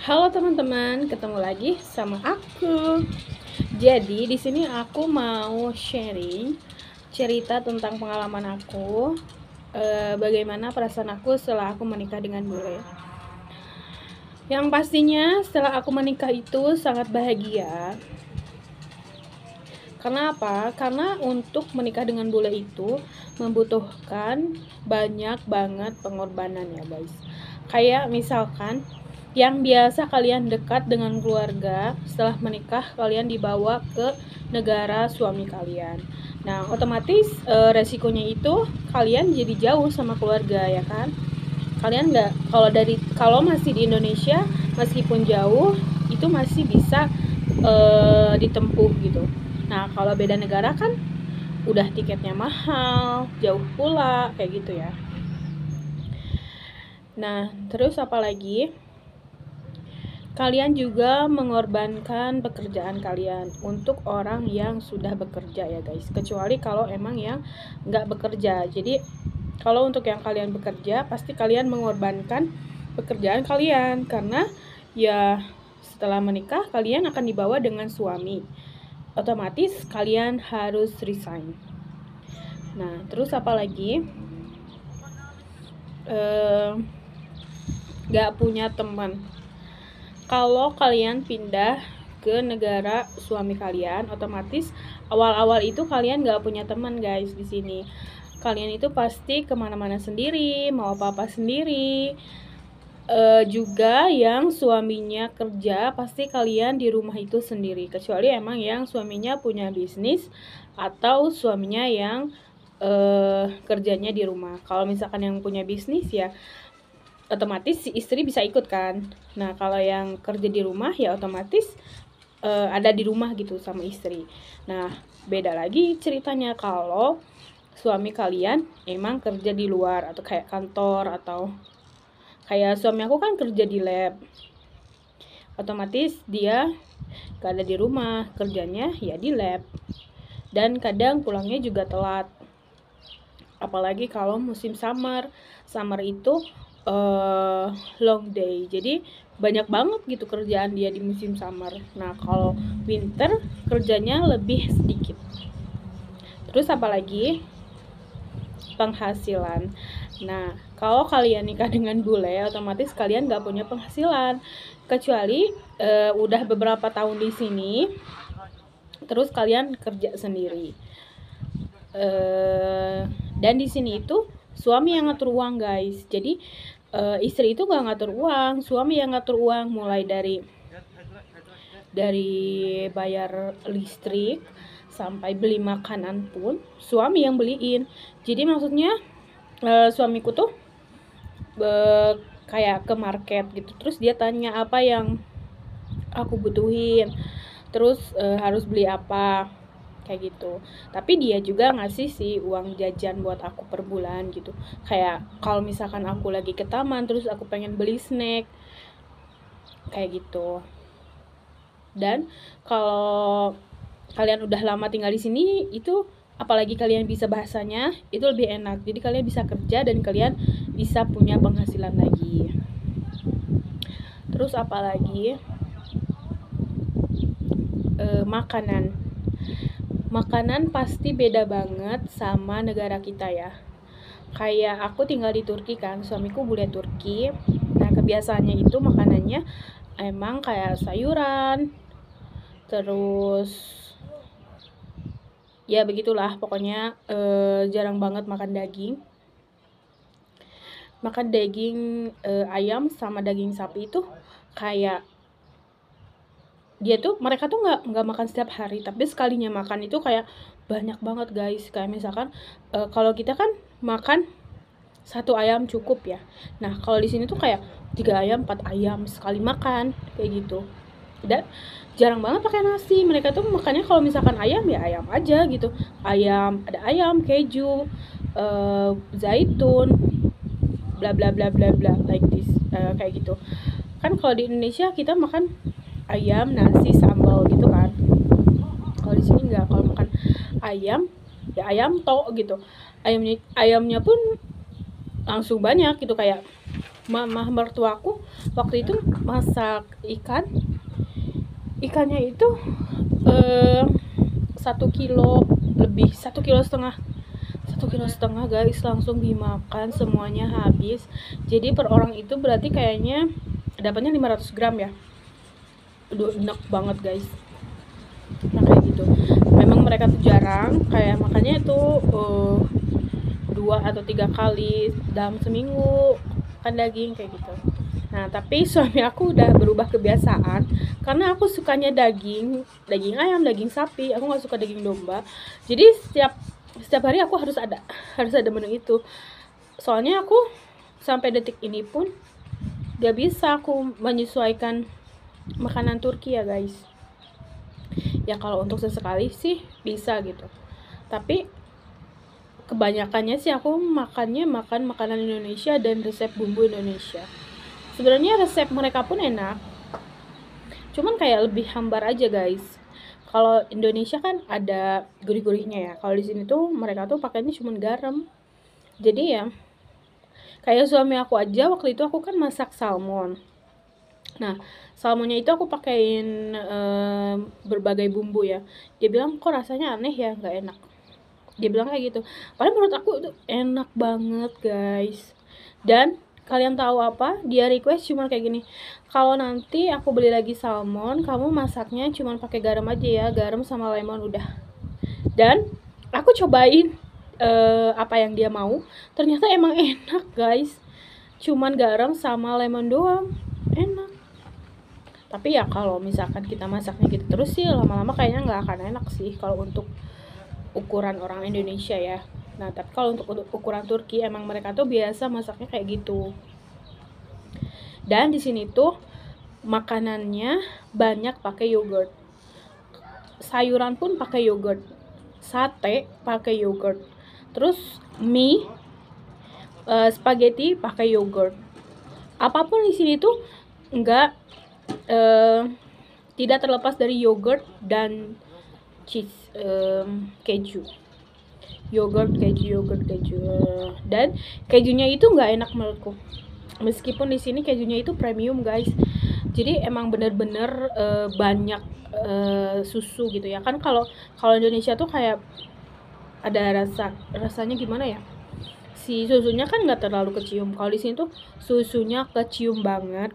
Halo teman-teman, ketemu lagi sama aku. Jadi di sini aku mau sharing cerita tentang pengalaman aku, bagaimana perasaan aku setelah aku menikah dengan bule. Yang pastinya setelah aku menikah itu sangat bahagia. Karena apa? Karena untuk menikah dengan bule itu membutuhkan banyak banget pengorbanan ya guys. Kayak misalkan yang biasa kalian dekat dengan keluarga, setelah menikah kalian dibawa ke negara suami kalian. Nah, otomatis resikonya itu kalian jadi jauh sama keluarga ya kan? Kalian nggak, kalau masih di Indonesia meskipun jauh itu masih bisa ditempuh gitu. Nah, kalau beda negara kan udah tiketnya mahal, jauh pula, kayak gitu ya. Nah, terus apa lagi? Kalian juga mengorbankan pekerjaan kalian untuk orang yang sudah bekerja ya guys. Kecuali kalau emang yang nggak bekerja. Jadi, kalau untuk yang kalian bekerja, pasti kalian mengorbankan pekerjaan kalian. Karena ya setelah menikah, kalian akan dibawa dengan suami. Otomatis kalian harus resign. Nah, terus apa lagi? Gak punya teman. Kalau kalian pindah ke negara suami kalian, otomatis awal-awal itu kalian gak punya teman guys di sini. Kalian itu pasti kemana-mana sendiri, mau apa-apa sendiri. Juga yang suaminya kerja, pasti kalian di rumah itu sendiri. Kecuali emang yang suaminya punya bisnis atau suaminya yang kerjanya di rumah. Kalau misalkan yang punya bisnis ya otomatis si istri bisa ikut kan. Nah, kalau yang kerja di rumah ya otomatis ada di rumah gitu sama istri. Nah, beda lagi ceritanya kalau suami kalian emang kerja di luar atau kayak kantor atau kayak suami aku kan kerja di lab. Otomatis dia gak ada di rumah, kerjanya ya di lab. Dan kadang pulangnya juga telat. Apalagi kalau musim summer. Summer itu long day, jadi banyak banget gitu kerjaan dia di musim summer. Nah, kalau winter kerjanya lebih sedikit. Terus apalagi penghasilan. Nah, kalau kalian nikah dengan bule, otomatis kalian gak punya penghasilan. Kecuali udah beberapa tahun di sini, terus kalian kerja sendiri. Dan di sini itu suami yang ngatur uang guys. Jadi istri itu gak ngatur uang, suami yang ngatur uang, mulai dari bayar listrik sampai beli makanan pun suami yang beliin. Jadi maksudnya suamiku tuh kayak ke market gitu, terus dia tanya apa yang aku butuhin, terus harus beli apa kayak gitu. Tapi dia juga ngasih sih uang jajan buat aku per bulan gitu. Kayak kalau misalkan aku lagi ke taman terus aku pengen beli snack kayak gitu. Dan kalau kalian udah lama tinggal di sini itu apalagi kalian bisa bahasanya itu lebih enak. Jadi kalian bisa kerja dan kalian bisa punya penghasilan lagi. Terus apalagi makanan pasti beda banget sama negara kita ya. Kayak aku tinggal di Turki kan, suamiku bule Turki. Nah, kebiasaannya itu makanannya emang kayak sayuran, terus ya begitulah pokoknya. Jarang banget makan daging. Makan daging ayam sama daging sapi itu kayak mereka tuh nggak makan setiap hari, tapi sekalinya makan itu kayak banyak banget guys. Kayak misalkan kalau kita kan makan satu ayam cukup ya. Nah, kalau di sini tuh kayak 3 ayam, 4 ayam sekali makan kayak gitu. Dan jarang banget pakai nasi. Mereka tuh makannya kalau misalkan ayam ya ayam aja gitu. Ada ayam, keju, zaitun, bla bla bla bla bla like this, kayak gitu. Kan kalau di Indonesia kita makan ayam, nasi, sambal gitu kan. Kalau di sini enggak, kalau makan ayam ya ayam tok gitu. Ayamnya pun langsung banyak gitu, kayak mama mertuaku waktu itu masak ikannya itu 1 kilo lebih, 1,5 kilo, 1,5 kilo guys, langsung dimakan semuanya habis. Jadi per orang itu berarti kayaknya dapatnya 500 gram ya. Aduh, enak banget guys. Nah kayak gitu, memang mereka tuh jarang kayak makanya itu 2 atau 3 kali dalam seminggu kan daging kayak gitu. Nah tapi suami aku udah berubah kebiasaan karena aku sukanya daging ayam, daging sapi, aku nggak suka daging domba. Jadi setiap hari aku harus ada menu itu. Soalnya aku sampai detik ini pun gak bisa aku menyesuaikan makanan Turki ya guys. Ya kalau untuk sesekali sih bisa gitu, tapi kebanyakannya sih aku makan makanan Indonesia dan resep bumbu Indonesia. Sebenarnya resep mereka pun enak, cuman kayak lebih hambar aja guys. Kalau Indonesia kan ada gurih-gurihnya ya, kalau di sini tuh mereka tuh pakainya cuma garam. Jadi ya kayak suami aku aja waktu itu aku kan masak salmon. Nah salmonnya itu aku pakein berbagai bumbu ya. Dia bilang kok rasanya aneh ya, nggak enak. Dia bilang kayak gitu. Padahal menurut aku itu enak banget guys. Dan kalian tahu apa? Dia request cuma kayak gini. Kalau nanti aku beli lagi salmon, kamu masaknya cuma pakai garam aja ya, garam sama lemon udah. Dan aku cobain apa yang dia mau. Ternyata emang enak guys. Cuman garam sama lemon doang, enak. Tapi ya kalau misalkan kita masaknya gitu terus sih lama-lama kayaknya nggak akan enak sih kalau untuk ukuran orang Indonesia ya. Nah tapi kalau untuk ukuran Turki emang mereka tuh biasa masaknya kayak gitu. Dan di sini tuh makanannya banyak pakai yogurt, sayuran pun pakai yogurt, sate pakai yogurt, terus mie, spaghetti pakai yogurt. Apapun di sini tuh enggak tidak terlepas dari yogurt dan cheese, keju. Yogurt keju. Dan kejunya itu nggak enak menurutku. Meskipun di sini kejunya itu premium guys. Jadi emang bener-bener banyak susu gitu ya. Kan kalau Indonesia tuh kayak ada rasanya gimana ya? Si susunya kan nggak terlalu kecium. Kalau di sini tuh susunya kecium banget.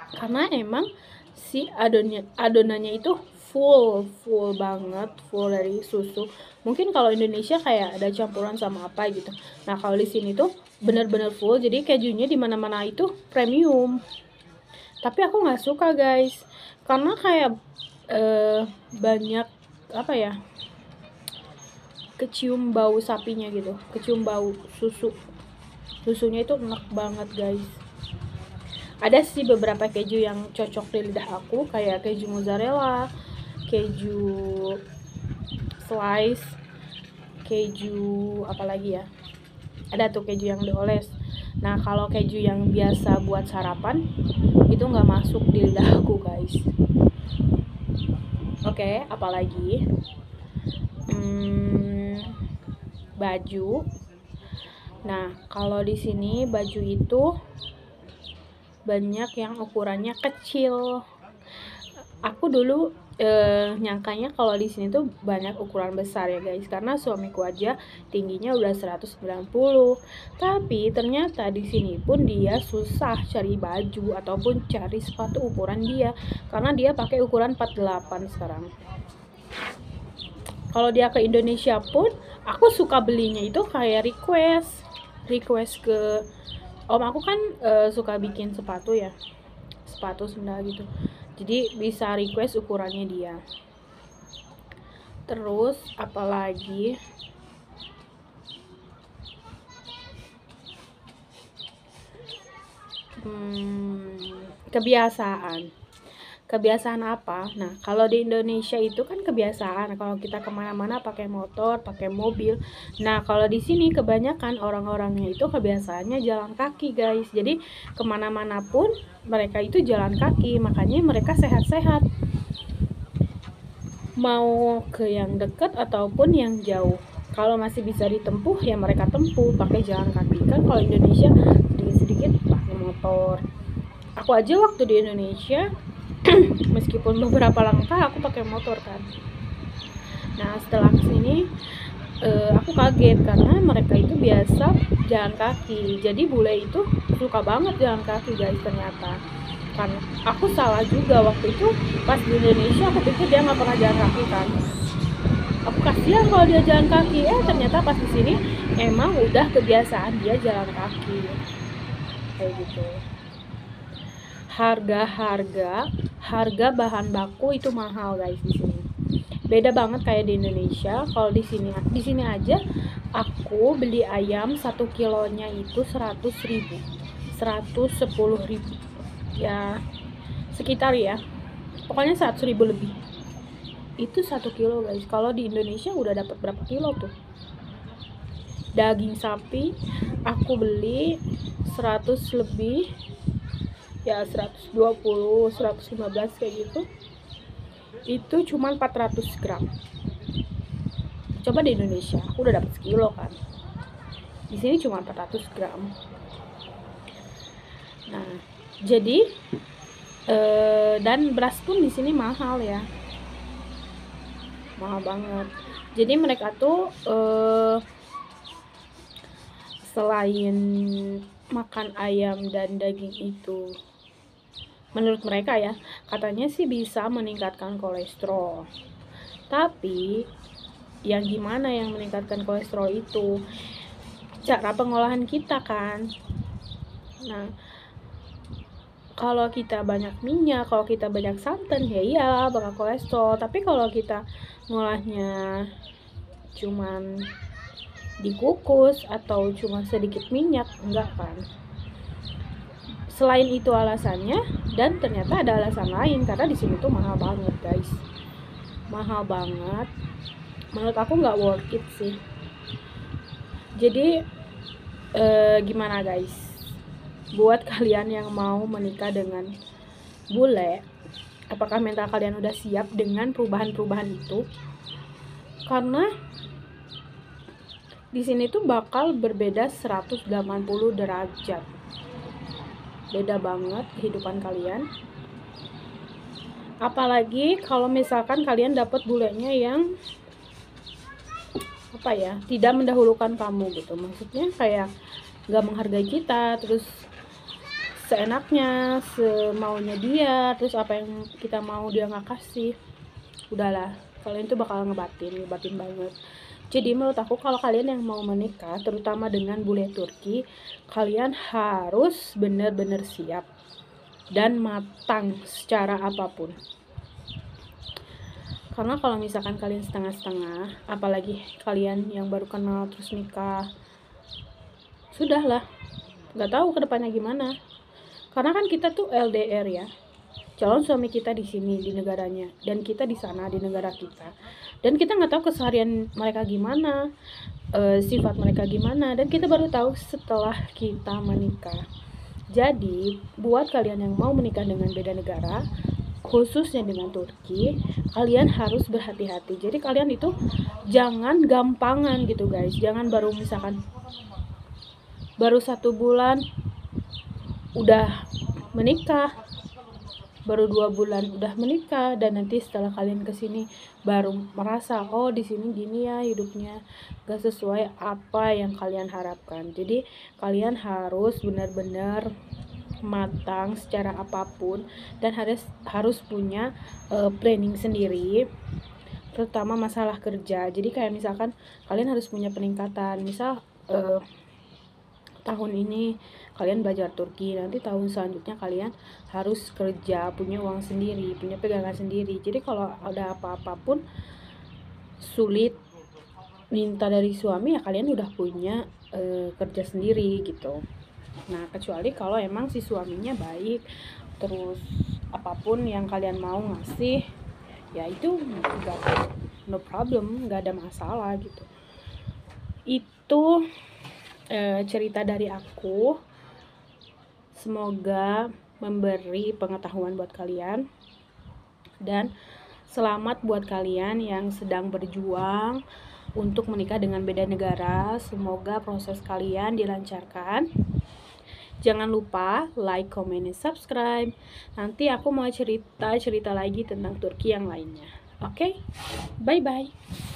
Karena emang si adonannya itu full banget, full dari susu. Mungkin kalau Indonesia kayak ada campuran sama apa gitu. Nah kalau di sini tuh bener-bener full, jadi kejunya di mana-mana itu premium. Tapi aku nggak suka guys, karena kayak banyak apa ya, kecium bau sapinya gitu, kecium bau susunya itu enak banget guys. Ada sih beberapa keju yang cocok di lidah aku, kayak keju mozzarella, keju slice, keju apalagi ya, ada tuh keju yang dioles. Nah kalau keju yang biasa buat sarapan itu nggak masuk di lidah aku guys. Oke, apalagi baju. Nah kalau di sini baju itu banyak yang ukurannya kecil. Aku dulu nyangkanya kalau di sini tuh banyak ukuran besar ya guys, karena suamiku aja tingginya udah 190. Tapi ternyata di sini pun dia susah cari baju ataupun cari sepatu ukuran dia, karena dia pakai ukuran 48 sekarang. Kalau dia ke Indonesia pun aku suka belinya itu kayak request ke om aku kan suka bikin sepatu ya, sepatu sendal gitu, jadi bisa request ukurannya dia. Terus apalagi kebiasaan apa? Nah kalau di Indonesia itu kan kebiasaan kalau kita kemana-mana pakai motor, pakai mobil. Nah kalau di sini kebanyakan orang-orangnya itu kebiasaannya jalan kaki guys. Jadi kemana-mana pun mereka itu jalan kaki, makanya mereka sehat-sehat. Mau ke yang dekat ataupun yang jauh, kalau masih bisa ditempuh ya mereka tempuh pakai jalan kaki. Kan kalau Indonesia sedikit-sedikit pakai motor motor. Aku aja waktu di Indonesia meskipun beberapa langkah aku pakai motor kan. Nah setelah kesini aku kaget karena mereka itu biasa jalan kaki. Jadi bule itu suka banget jalan kaki guys ternyata. Kan aku salah juga waktu itu pas di Indonesia, aku pikir dia nggak pernah jalan kaki kan. Aku kasihan kalau dia jalan kaki. Ternyata pas di sini emang udah kebiasaan dia jalan kaki. Kayak gitu. Harga bahan baku itu mahal guys di sini. Beda banget kayak di Indonesia. Kalau di sini aja aku beli ayam 1 kilonya itu 100.000, 110.000 ya, sekitar ya, pokoknya 100.000 lebih. Itu 1 kilo guys. Kalau di Indonesia udah dapat berapa kilo tuh. Daging sapi aku beli 100 lebih ya, 120, 115 kayak gitu. Itu cuma 400 gram. Coba di Indonesia aku udah dapat sekilo kan, di sini cuma 400 gram. Nah jadi dan beras pun di sini mahal ya, mahal banget. Jadi mereka tuh selain makan ayam dan daging itu, menurut mereka ya, katanya sih bisa meningkatkan kolesterol. Tapi yang gimana yang meningkatkan kolesterol itu? Cara pengolahan kita kan. Nah, kalau kita banyak minyak, kalau kita banyak santan, ya iya bakal kolesterol. Tapi kalau kita ngolahnya cuman dikukus atau cuma sedikit minyak, enggak kan. Selain itu alasannya, dan ternyata ada alasan lain karena di sini tuh mahal banget guys, mahal banget. Menurut aku nggak worth it sih. Jadi gimana guys, buat kalian yang mau menikah dengan bule, apakah mental kalian udah siap dengan perubahan-perubahan itu? Karena di sini tuh bakal berbeda 180 derajat. Beda banget kehidupan kalian. Apalagi kalau misalkan kalian dapat bulenya yang apa ya, tidak mendahulukan kamu gitu. Maksudnya kayak gak menghargai kita, terus seenaknya, semaunya dia, terus apa yang kita mau dia nggak kasih. Udahlah, kalian tuh bakal ngebatin banget. Jadi menurut aku kalau kalian yang mau menikah, terutama dengan bule Turki, kalian harus benar-benar siap dan matang secara apapun. Karena kalau misalkan kalian setengah-setengah, apalagi kalian yang baru kenal terus nikah, sudahlah, nggak tahu kedepannya gimana. Karena kan kita tuh LDR ya, calon suami kita di sini di negaranya, dan kita di sana di negara kita, dan kita nggak tahu keseharian mereka gimana, sifat mereka gimana, dan kita baru tahu setelah kita menikah. Jadi buat kalian yang mau menikah dengan beda negara, khususnya dengan Turki, kalian harus berhati-hati. Jadi kalian itu jangan gampangan gitu guys, jangan baru misalkan baru 1 bulan udah menikah, baru 2 bulan udah menikah, dan nanti setelah kalian kesini baru merasa oh di sini gini ya hidupnya, gak sesuai apa yang kalian harapkan. Jadi kalian harus benar-benar matang secara apapun dan harus punya planning sendiri, terutama masalah kerja. Jadi kayak misalkan kalian harus punya peningkatan, misal tahun ini kalian belajar Turki, nanti tahun selanjutnya kalian harus kerja, punya uang sendiri, punya pegangan sendiri. Jadi kalau ada apa-apapun sulit minta dari suami, ya kalian udah punya kerja sendiri gitu. Nah kecuali kalau emang si suaminya baik, terus apapun yang kalian mau ngasih, ya itu enggak, no problem, nggak ada masalah gitu. Itu cerita dari aku, semoga memberi pengetahuan buat kalian, dan selamat buat kalian yang sedang berjuang untuk menikah dengan beda negara. Semoga proses kalian dilancarkan. Jangan lupa like, comment, dan subscribe. Nanti aku mau cerita lagi tentang Turki yang lainnya. Oke? Bye-bye.